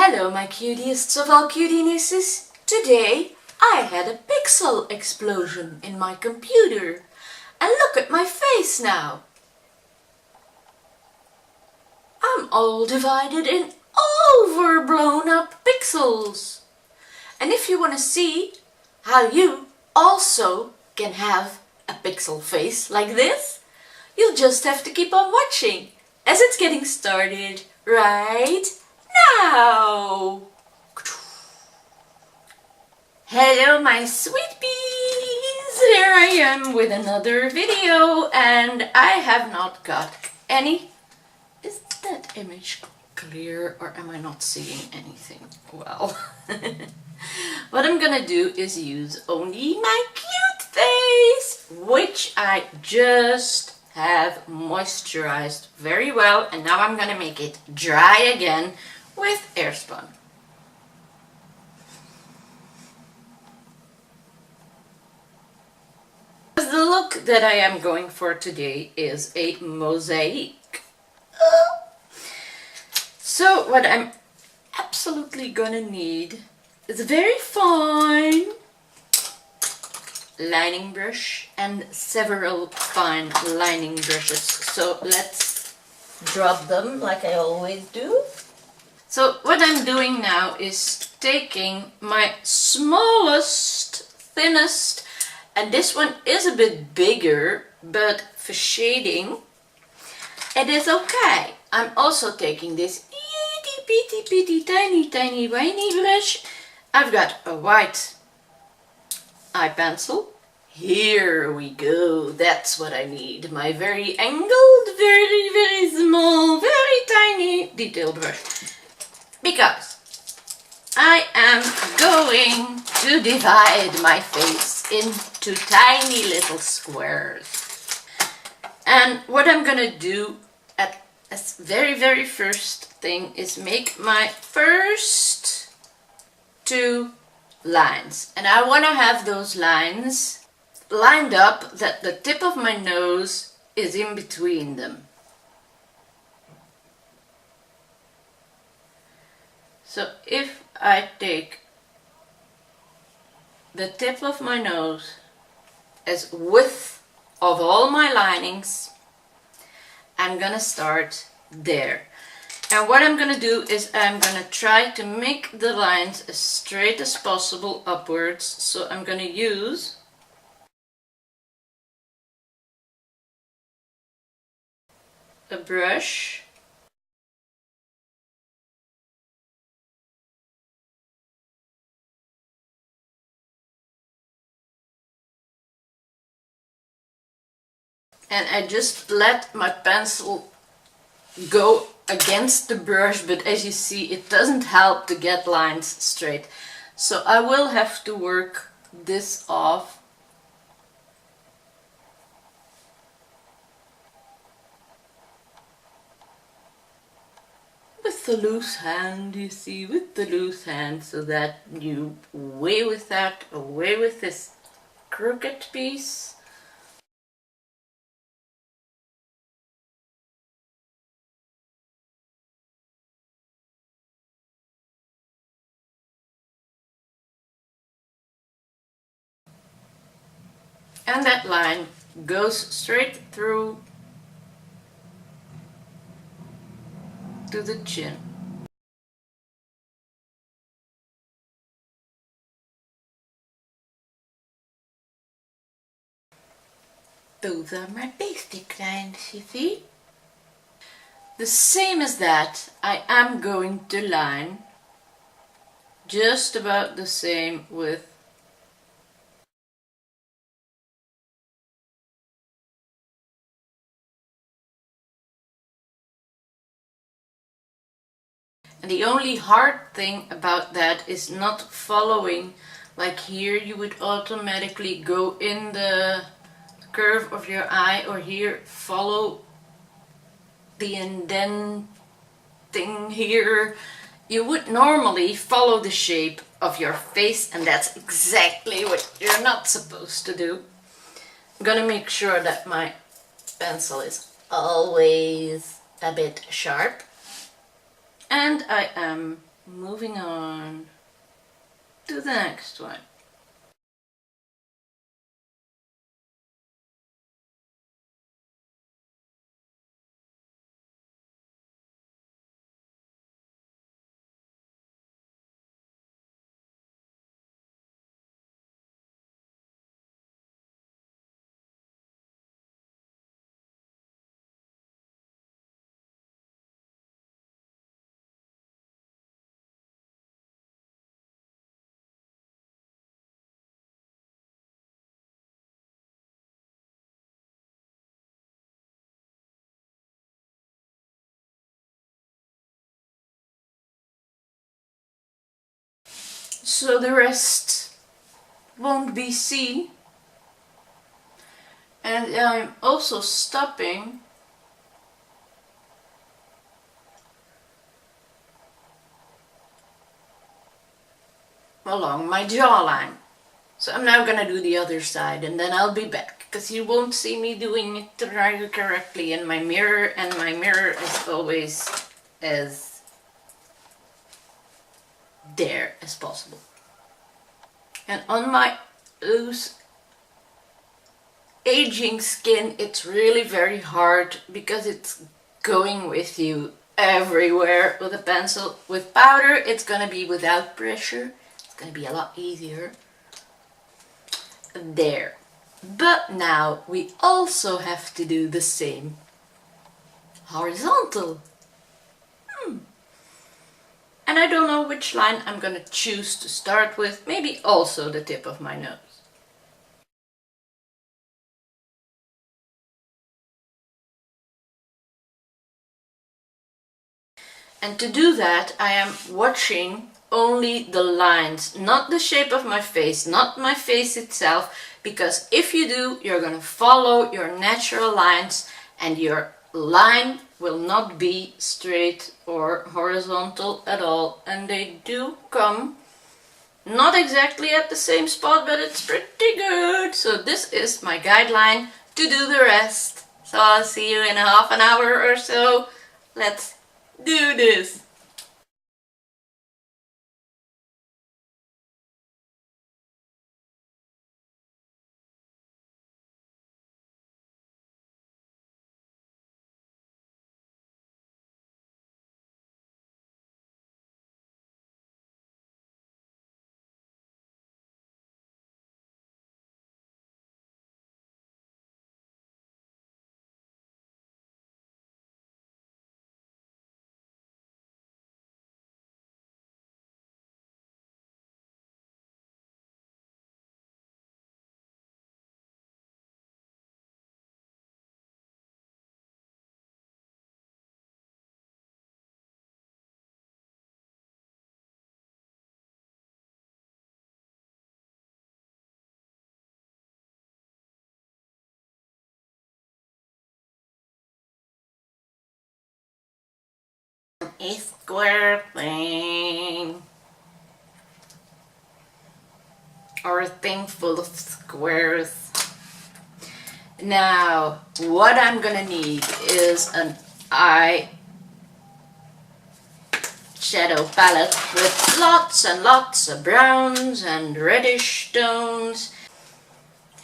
Hello my cutiest of all cutienesses. Today I had a pixel explosion in my computer. And look at my face now. I'm all divided in overblown up pixels. And if you want to see how you also can have a pixel face like this, you'll just have to keep on watching as it's getting started right now. Hello my sweet bees, here I am with another video and I have not got any. Is that image clear or am I not seeing anything? Well, what I'm gonna do is use only my cute face, which I just have moisturized very well, and now I'm gonna make it dry again with airspun. The look that I am going for today is a mosaic. So what I'm absolutely gonna need is a very fine lining brush and several fine lining brushes. So let's drop them like I always do. So what I'm doing now is taking my smallest, thinnest, and this one is a bit bigger, but for shading it is okay. I'm also taking this itty bitty tiny whiny brush. I've got a white eye pencil. Here we go, that's what I need. My very angled, very small, very tiny detail brush. Because I am going to divide my face into tiny little squares. And what I'm gonna do as very first thing is make my first two lines. And I want to have those lines lined up that the tip of my nose is in between them. So if I take the tip of my nose as width of all my linings, I'm gonna start there. And what I'm gonna do is I'm gonna try to make the lines as straight as possible upwards. So I'm gonna use a brush and I just let my pencil go against the brush, but as you see it doesn't help to get lines straight. So I will have to work this off. With the loose hand, you see, with the loose hand, so that you away with that, away with this crooked piece. And that line goes straight through to the chin. Those are my basic lines, you see. The same as that, I am going to line just about the same with and the only hard thing about that is not following, like here you would automatically go in the curve of your eye, or here follow the indenting here. You would normally follow the shape of your face, and that's exactly what you're not supposed to do. I'm gonna make sure that my pencil is always a bit sharp. And I am moving on to the next one. So the rest won't be seen, and I'm also stopping along my jawline. So I'm now gonna do the other side and then I'll be back, because you won't see me doing it correctly in my mirror, and my mirror is always as there as possible. And on my loose aging skin, it's really very hard because it's going with you everywhere with a pencil. With powder, it's gonna be without pressure. It's gonna be a lot easier. There. But now we also have to do the same horizontal. And I don't know which line I'm gonna choose to start with. Maybe also the tip of my nose. And to do that, I am watching only the lines, not the shape of my face, not my face itself, because if you do, you're gonna follow your natural lines and your line will not be straight or horizontal at all. And they do come not exactly at the same spot, but it's pretty good. So this is my guideline to do the rest. So I'll see you in half an hour or so. Let's do this. A square thing, or a thing full of squares. Now what I'm gonna need is an eye shadow palette with lots and lots of browns and reddish tones.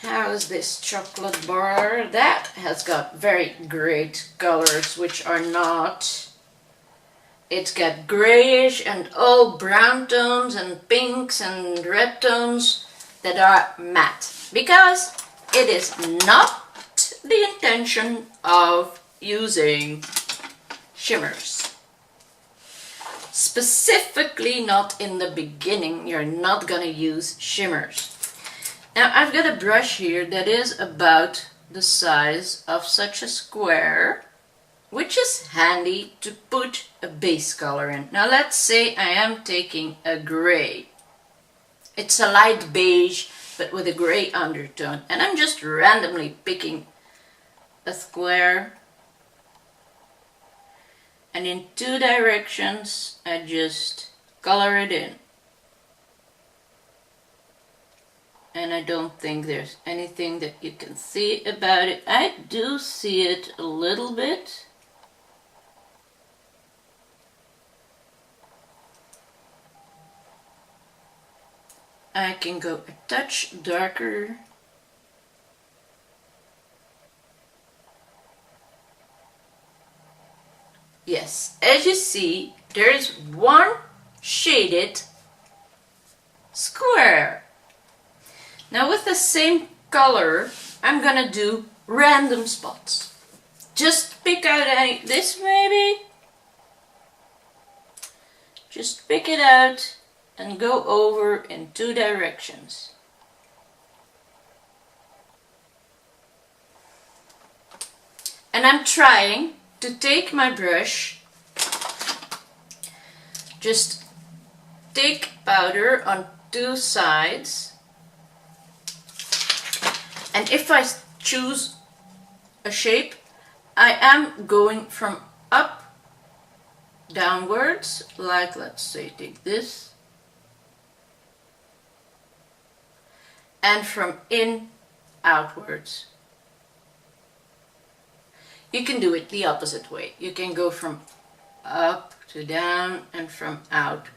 How's this chocolate bar? That has got very great colors, which are not. It's got grayish and all brown tones and pinks and red tones that are matte, because it is not the intention of using shimmers. Specifically not in the beginning, you're not gonna use shimmers. Now I've got a brush here that is about the size of such a square, which is handy to put a base color in. Now let's say I am taking a gray. It's a light beige but with a gray undertone, and I'm just randomly picking a square, and in two directions I just color it in. And I don't think there's anything that you can see about it. I do see it a little bit. I can go a touch darker. Yes, as you see, there is one shaded square. Now with the same color, I'm gonna do random spots. Just pick out this maybe. Just pick it out and go over in 2 directions. And I'm trying to take my brush, just take powder on 2 sides, and if I choose a shape, I am going from up downwards, like let's say take this, and from in outwards. You can do it the opposite way. You can go from up to down and from out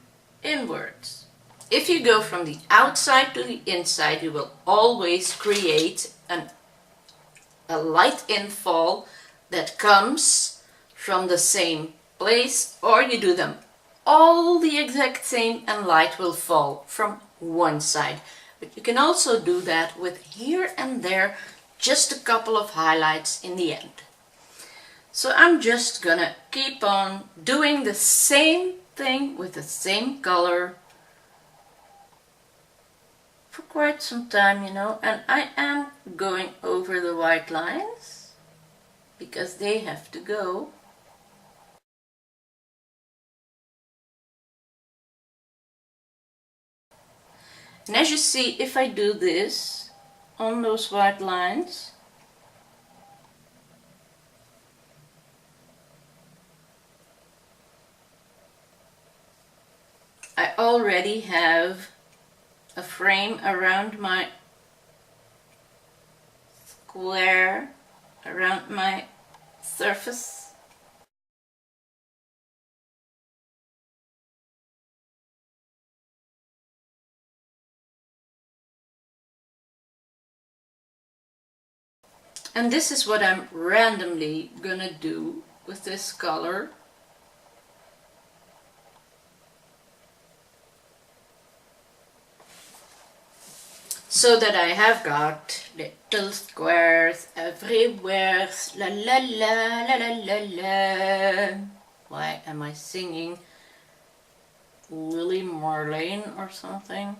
inwards. If you go from the outside to the inside, you will always create a light infall that comes from the same place, or you do them all the exact same and light will fall from one side. But you can also do that with here and there just a couple of highlights in the end. So I'm just gonna keep on doing the same thing with the same color for quite some time, you know, and I am going over the white lines because they have to go. And as you see, if I do this on those white lines, I already have a frame around my square, around my surface. And this is what I'm randomly gonna do with this color. So that I have got little squares everywhere. La la la la la la la. Why am I singing Willie Marlene or something?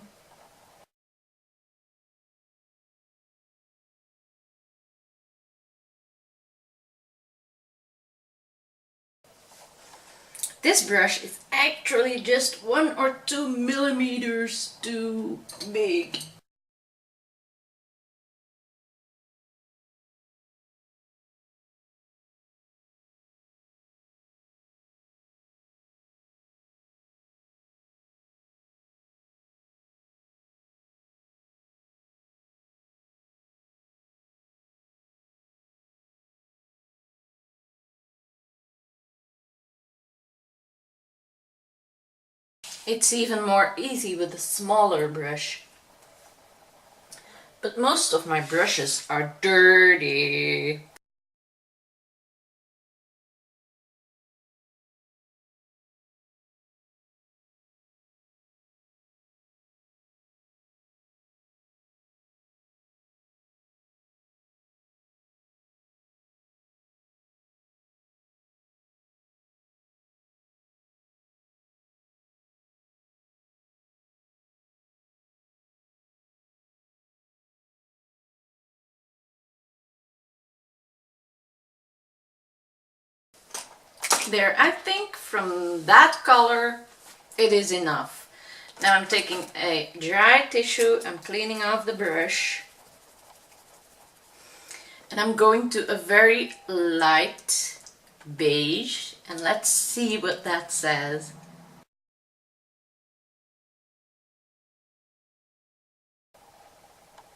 This brush is actually just 1 or 2 millimeters too big. It's even more easy with a smaller brush. But most of my brushes are dirty. There, I think from that color it is enough. Now I'm taking a dry tissue, I'm cleaning off the brush, and I'm going to a very light beige, and let's see what that says.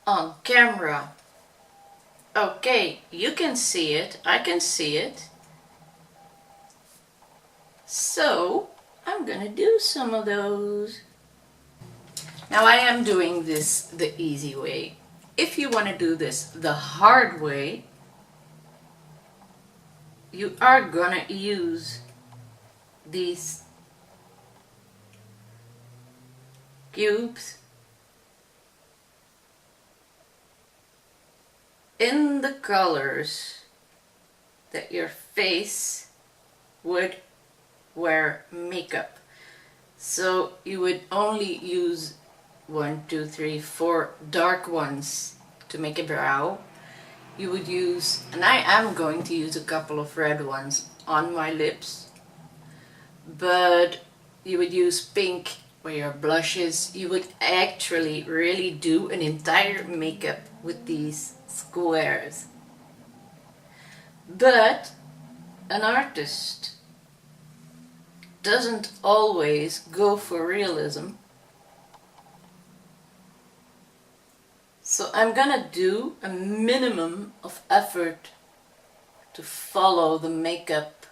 On camera. Okay, you can see it, I can see it. So I'm gonna do some of those. Now I am doing this the easy way. If you want to do this the hard way, you are gonna use these cubes in the colors that your face would wear makeup. So you would only use 1, 2, 3, 4 dark ones to make a brow. You would use, and I am going to use a couple of red ones on my lips, but you would use pink where your blush is. You would actually really do an entire makeup with these squares. But an artist doesn't always go for realism. So I'm gonna do a minimum of effort to follow the makeup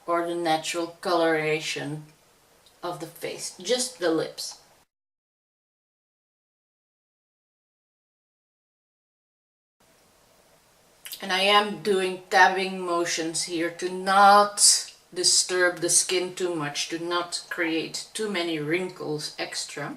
or the natural coloration of the face, just the lips. And I am doing tapping motions here to not disturb the skin too much, to not create too many wrinkles extra.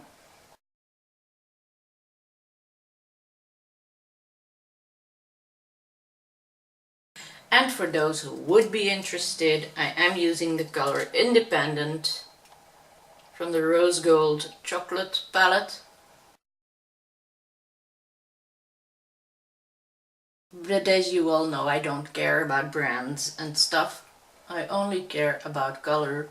And for those who would be interested, I am using the color Independent from the Rose Gold Chocolate palette. But as you all know, I don't care about brands and stuff. I only care about color.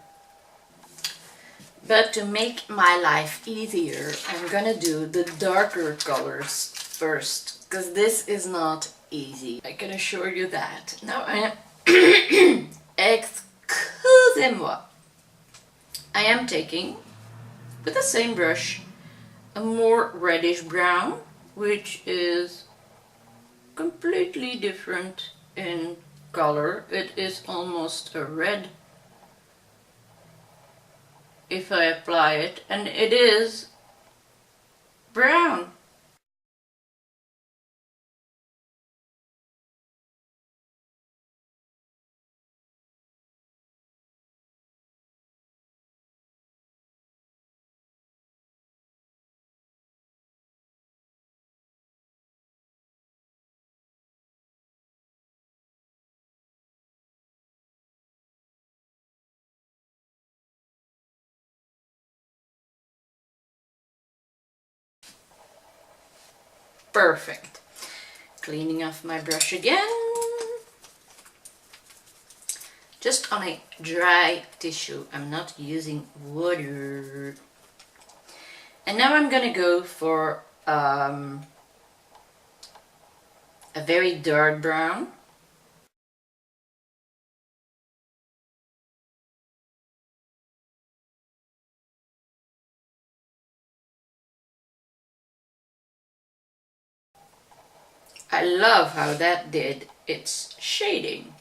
But to make my life easier, I'm gonna do the darker colors first, because this is not easy. I can assure you that. Now I am... Excusez-moi. I am taking, with the same brush, a more reddish brown, which is completely different in color. It is almost a red if I apply it, and it is brown. Perfect. Cleaning off my brush again. Just on a dry tissue. I'm not using water. And now I'm gonna go for a very dark brown. I love how that did its shading.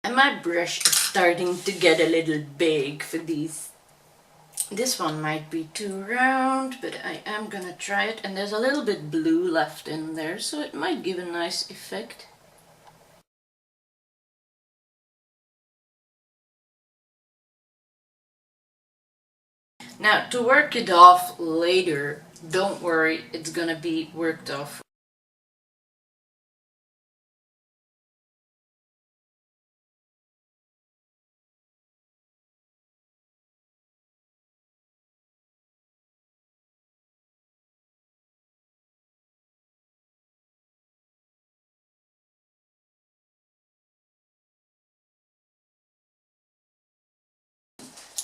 And my brush is starting to get a little big for these. This one might be too round, but I am gonna try it. And there's a little bit blue left in there, so it might give a nice effect. Now, to work it off later, don't worry, it's gonna be worked off.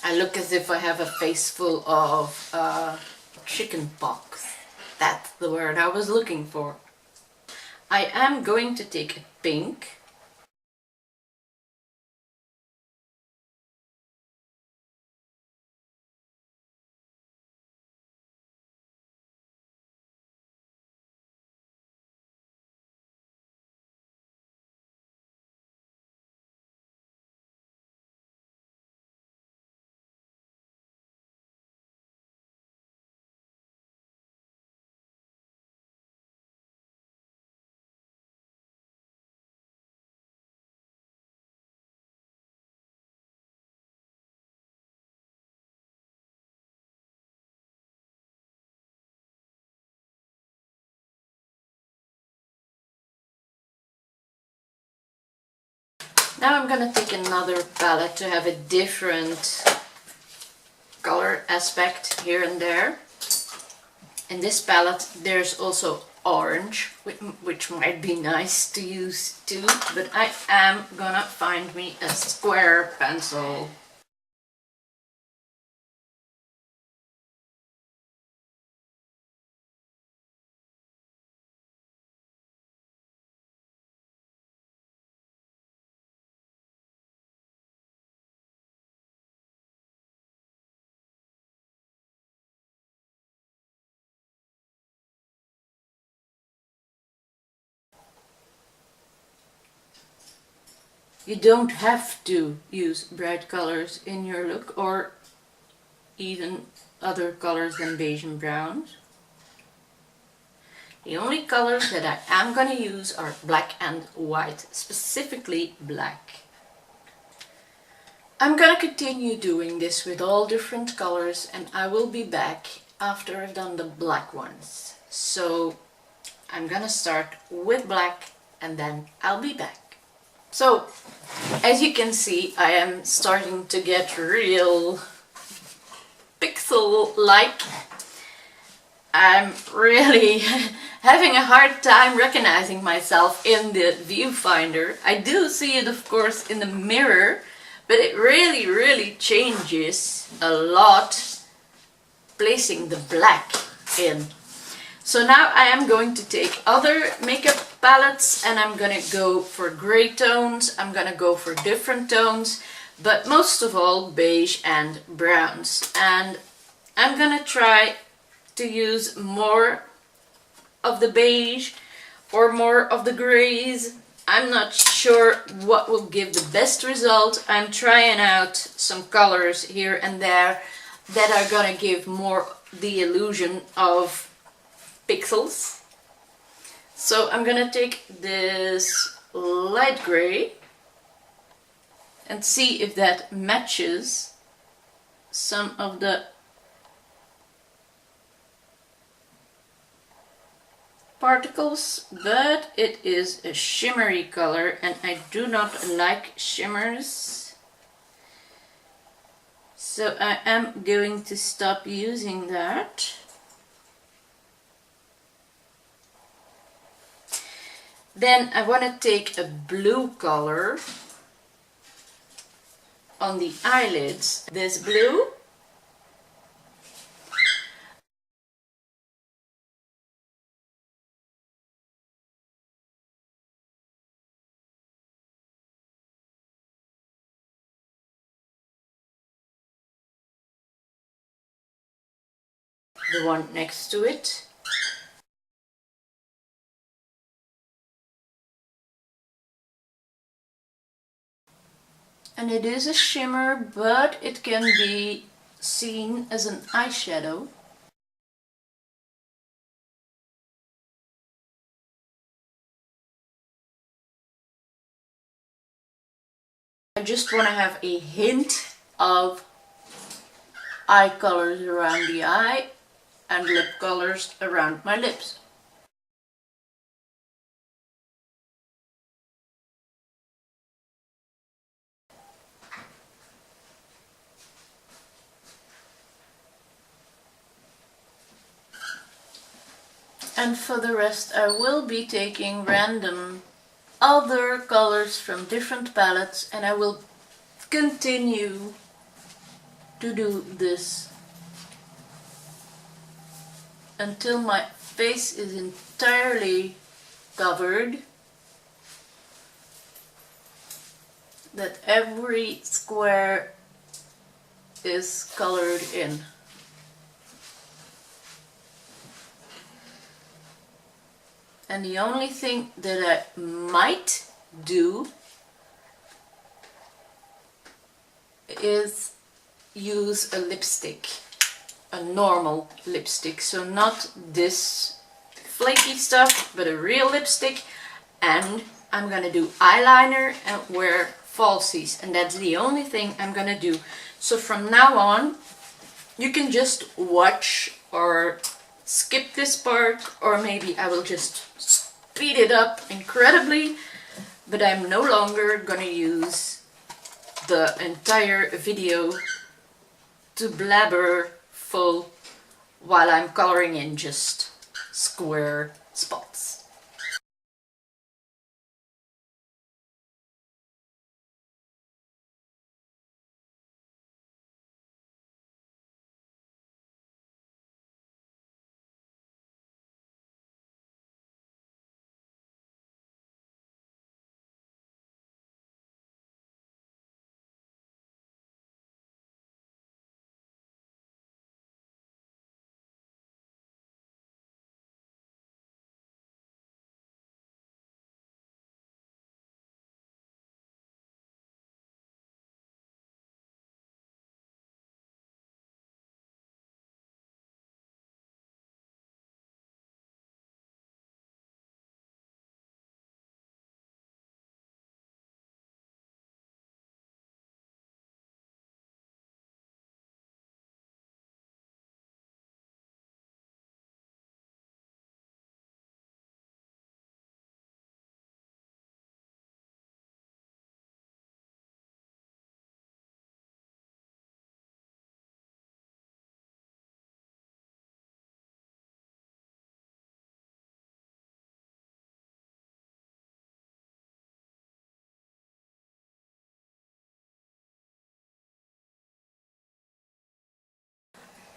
I look as if I have a face full of chicken pox. That's the word I was looking for. I am going to take a pink. Now I'm gonna take another palette to have a different color aspect here and there. In this palette there's also orange, which might be nice to use too, but I am gonna find me a square pencil. You don't have to use bright colors in your look, or even other colors than beige and browns. The only colors that I am going to use are black and white, specifically black. I'm going to continue doing this with all different colors, and I will be back after I've done the black ones. So I'm going to start with black and then I'll be back. So, as you can see, I am starting to get real pixel-like. I'm really having a hard time recognizing myself in the viewfinder. I do see it, of course, in the mirror, but it really changes a lot placing the black in. So now I am going to take other makeup palettes and I'm gonna go for gray tones, I'm gonna go for different tones, but most of all beige and browns. And I'm gonna try to use more of the beige or more of the grays. I'm not sure what will give the best result. I'm trying out some colors here and there that are gonna give more the illusion of pixels. So I'm gonna take this light gray and see if that matches some of the particles, but it is a shimmery color and I do not like shimmers. So I am going to stop using that. Then I want to take a blue color on the eyelids. This blue. The one next to it. And it is a shimmer, but it can be seen as an eyeshadow. I just want to have a hint of eye colors around the eye and lip colors around my lips. And for the rest I will be taking random other colors from different palettes and I will continue to do this until my face is entirely covered, that every square is colored in. And the only thing that I might do is use a lipstick, a normal lipstick, so not this flaky stuff, but a real lipstick. And I'm gonna do eyeliner and wear falsies, and that's the only thing I'm gonna do. So from now on, you can just watch or skip this part, or maybe I will just speed it up incredibly, but I'm no longer gonna use the entire video to blabber full while I'm coloring in just square spots.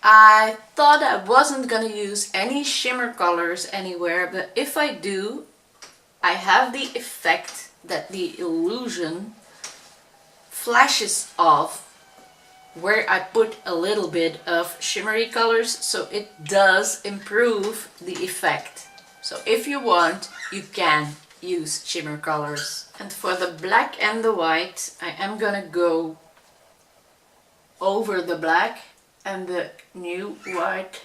I thought I wasn't gonna use any shimmer colors anywhere, but if I do, I have the effect that the illusion flashes off where I put a little bit of shimmery colors, so it does improve the effect. So if you want, you can use shimmer colors. And for the black and the white, I am gonna go over the black, and the new white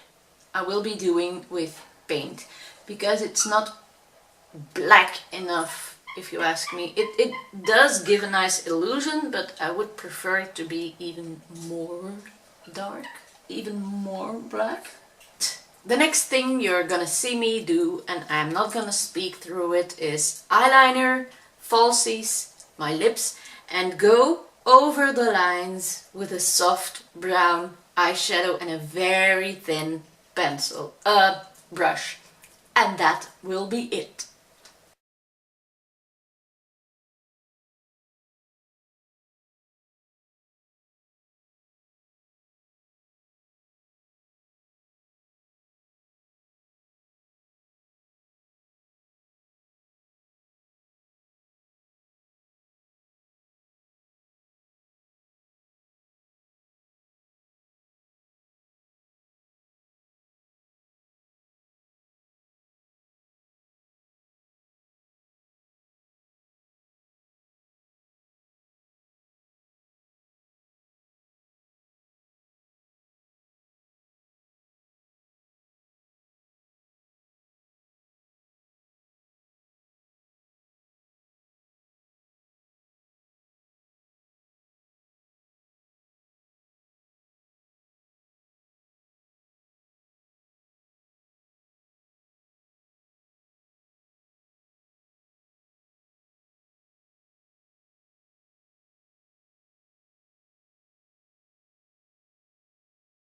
I will be doing with paint, because it's not black enough, if you ask me. It does give a nice illusion, but I would prefer it to be even more dark, even more black. The next thing you're gonna see me do, and I'm not gonna speak through it, is eyeliner, falsies, my lips, and go over the lines with a soft brown eyeshadow and a very thin pencil, brush. And that will be it.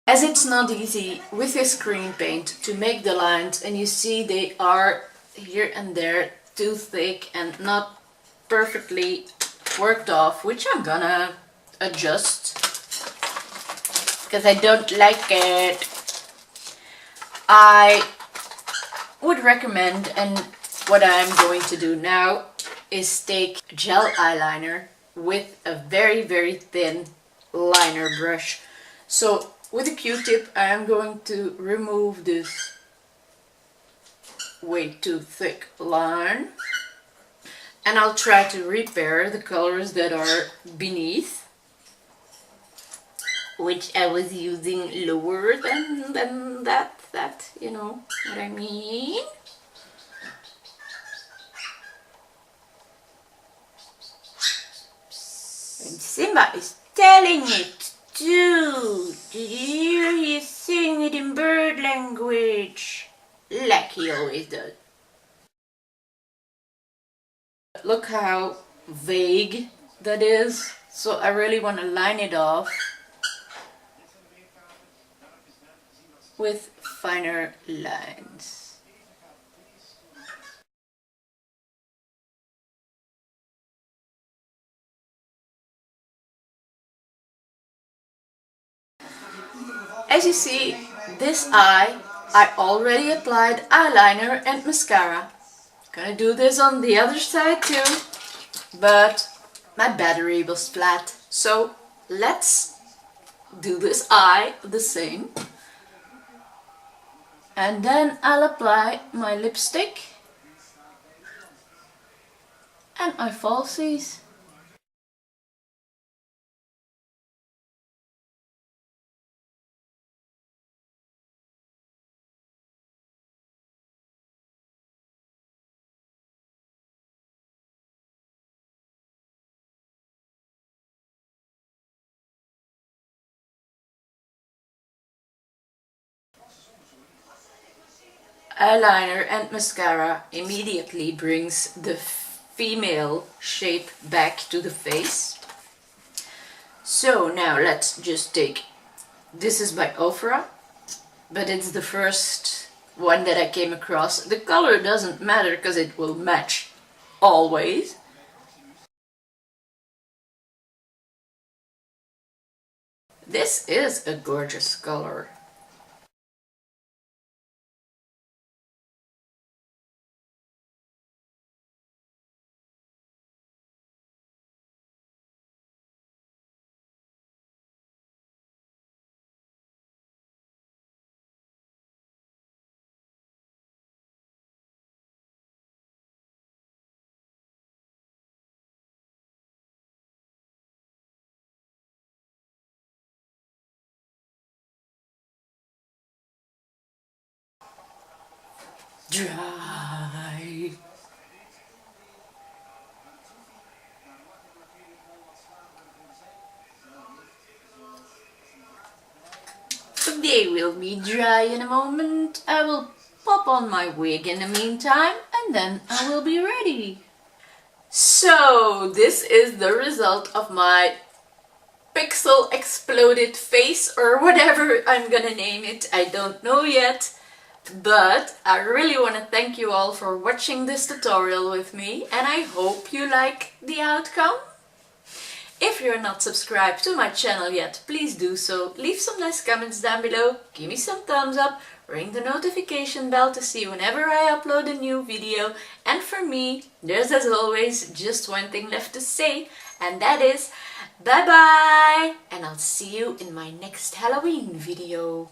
As it's not easy with this green paint to make the lines, and you see they are here and there too thick and not perfectly worked off, which I'm gonna adjust because I don't like it. I would recommend, and what I'm going to do now is take gel eyeliner with a very, very thin liner brush. So with a Q-tip I am going to remove this way too thick line, and I'll try to repair the colors that are beneath, which I was using lower than that, you know what I mean. And Simba is telling it too. Did you hear? He's saying it in bird language, like he always does. Look how vague that is. So I really want to line it off with finer lines. As you see, this eye, I already applied eyeliner and mascara. Gonna do this on the other side too, but my battery was flat. So let's do this eye the same. And then I'll apply my lipstick and my falsies. Eyeliner and mascara immediately brings the female shape back to the face. So now let's just take, this is by Ofra, but it's the first one that I came across. The color doesn't matter because it will match always. This is a gorgeous color. Dry. They will be dry in a moment. I will pop on my wig in the meantime and then I will be ready. So this is the result of my pixel exploded face, or whatever I'm gonna name it. I don't know yet. But I really want to thank you all for watching this tutorial with me, and I hope you like the outcome. If you're not subscribed to my channel yet, please do so. Leave some nice comments down below, give me some thumbs up, ring the notification bell to see whenever I upload a new video. And for me, there's as always just one thing left to say, and that is bye bye! And I'll see you in my next Halloween video.